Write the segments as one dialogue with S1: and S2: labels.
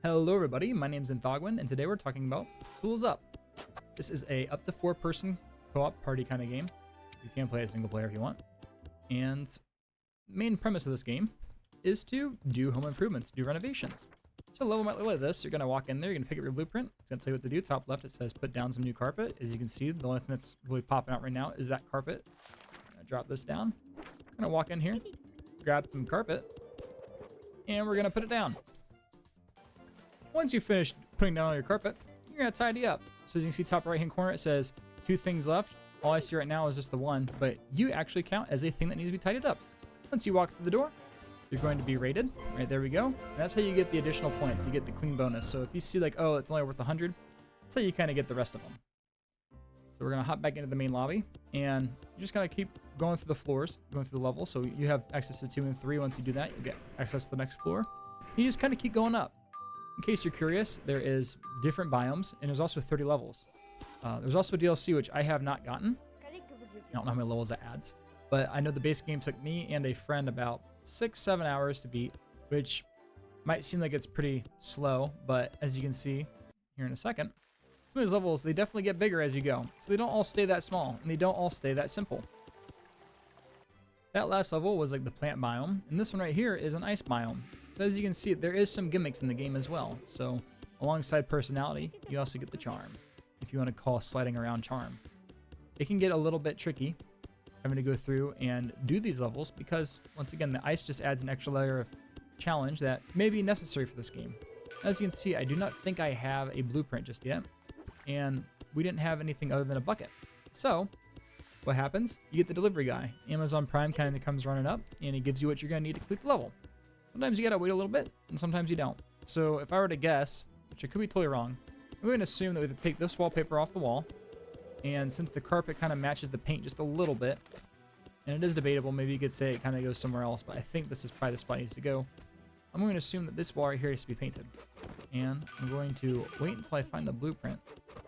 S1: Hello everybody, my name's Enthogwin, and today we're talking about Tools Up. This is a up to 4-person co-op party kind of game. You can play a single player if you want. And the main premise of this game is to do home improvements, do renovations. So a level might look like this. You're going to walk in there, you're going to pick up your blueprint. It's going to tell you what to do. Top left it says put down some new carpet. As you can see, the only thing that's really popping out right now is that carpet. I'm going to drop this down. I'm going to walk in here, grab some carpet, and we're going to put it down. Once you finish putting down all your carpet, you're going to tidy up. So as you can see top right hand corner, it says 2 things left. All I see right now is just the one, but you actually count as a thing that needs to be tidied up. Once you walk through the door, you're going to be rated. Right, there we go. And that's how you get the additional points. You get the clean bonus. So if you see like, oh, it's only worth 100, that's how you kind of get the rest of them. So we're going to hop back into the main lobby, and you're just going to keep going through the floors, going through the level. So you have access to 2 and 3. Once you do that, you get access to the next floor. You just kind of keep going up. In case you're curious, there is different biomes, and there's also 30 levels. There's also DLC, which I have not gotten. I don't know how many levels that adds, but I know the base game took me and a friend about 6-7 hours to beat, which might seem like it's pretty slow, but as you can see here in a second, some of these levels, they definitely get bigger as you go. So they don't all stay that small, and they don't all stay that simple. That last level was like the plant biome, and this one right here is an ice biome. So as you can see, there is some gimmicks in the game as well. So alongside personality, you also get the charm, if you want to call sliding around charm. It can get a little bit tricky having to go through and do these levels because, once again, the ice just adds an extra layer of challenge that may be necessary for this game. As you can see, I do not think I have a blueprint just yet, and we didn't have anything other than a bucket. So what happens? You get the delivery guy. Amazon Prime kind of comes running up, and he gives you what you're going to need to complete the level. Sometimes you gotta wait a little bit, and sometimes you don't. So if I were to guess, which I could be totally wrong, I'm going to assume that we have to take this wallpaper off the wall, and since the carpet kind of matches the paint just a little bit, and it is debatable, maybe you could say it kind of goes somewhere else, but I think this is probably the spot it needs to go. I'm going to assume that this wall right here needs to be painted, and I'm going to wait until I find the blueprint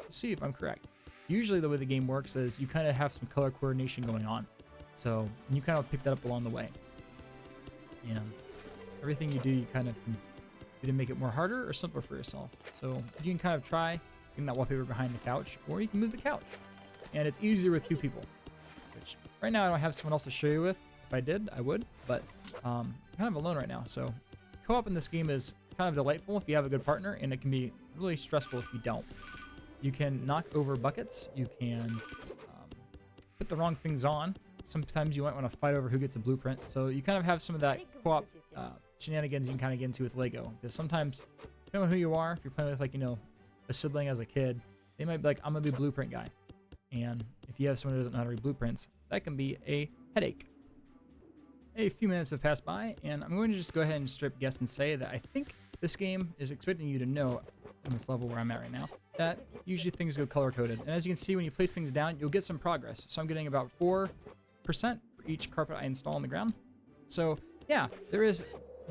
S1: to see if I'm correct. Usually the way the game works is you kind of have some color coordination going on, so you kind of pick that up along the way. And everything you do, you kind of can either make it more harder or simpler for yourself. So you can kind of try getting that wallpaper behind the couch, or you can move the couch. And it's easier with 2 people, which right now I don't have someone else to show you with. If I did, I would, but I'm kind of alone right now. So co-op in this game is kind of delightful if you have a good partner, and it can be really stressful if you don't. You can knock over buckets. You can put the wrong things on. Sometimes you might want to fight over who gets a blueprint. So you kind of have some of that co-op shenanigans you can kind of get into with Lego, because sometimes, depending on who you are, if you're playing with, like, you know, a sibling as a kid, they might be like, I'm gonna be a blueprint guy, and if you have someone who doesn't know how to read blueprints, that can be a headache. A few minutes have passed by, and I'm going to just go ahead and straight guess and say that I think this game is expecting you to know, in this level where I'm at right now, that usually things go color coded, and as you can see, when you place things down, you'll get some progress. So I'm getting about 4% for each carpet I install on the ground. So yeah, there is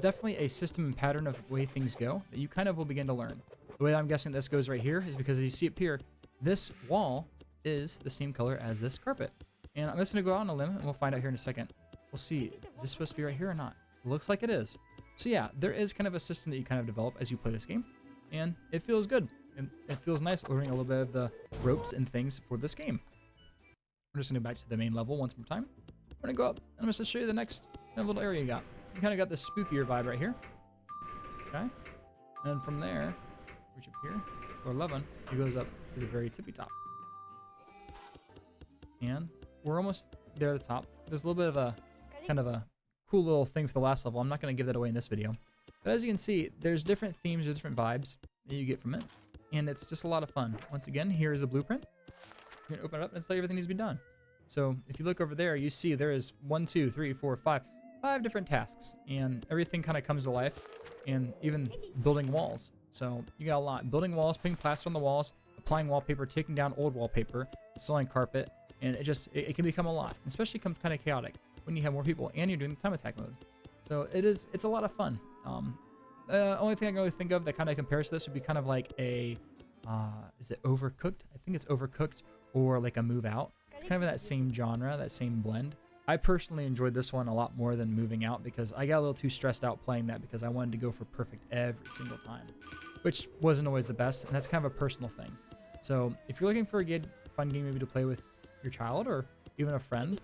S1: definitely a system and pattern of the way things go that you kind of will begin to learn. The way that I'm guessing this goes right here is because as you see up here, this wall is the same color as this carpet. And I'm just going to go out on a limb, and we'll find out here in a second. We'll see, is this supposed to be right here or not? It looks like it is. So yeah, there is kind of a system that you kind of develop as you play this game, and it feels good. And it feels nice learning a little bit of the ropes and things for this game. We're just going to go back to the main level once more time. We're going to go up, and I'm just going to show you the next kind of little area you got. You kind of got this spookier vibe right here. Okay? And from there, reach up here, or 11, it goes up to the very tippy top. And we're almost there at the top. There's a little bit of a kind of a cool little thing for the last level. I'm not going to give that away in this video. But as you can see, there's different themes or different vibes that you get from it. And it's just a lot of fun. Once again, here is a blueprint. You're going to open it up and tell you everything needs to be done. So if you look over there, you see there is 1, 2, 3, 4, 5 different tasks, and everything kind of comes to life, and even building walls. So you got a lot. Building walls, putting plaster on the walls, applying wallpaper, taking down old wallpaper, installing carpet, and it can become a lot, especially kind of chaotic when you have more people and you're doing the time attack mode. So it's a lot of fun. Only thing I can really think of that kind of compares to this would be kind of like a, is it Overcooked? I think it's Overcooked, or like a Move Out. It's kind of in that same genre, that same blend. I personally enjoyed this one a lot more than Moving Out because I got a little too stressed out playing that because I wanted to go for perfect every single time. which wasn't always the best, and that's kind of a personal thing. So if you're looking for a good, fun game maybe to play with your child or even a friend,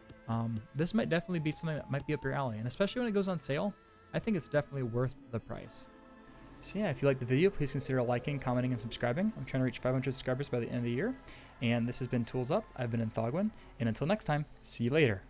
S1: this might definitely be something that might be up your alley. And especially when it goes on sale, I think it's definitely worth the price. So yeah, if you liked the video, please consider liking, commenting, and subscribing. I'm trying to reach 500 subscribers by the end of the year. And this has been Tools Up. I've been Thogwin, and until next time, see you later.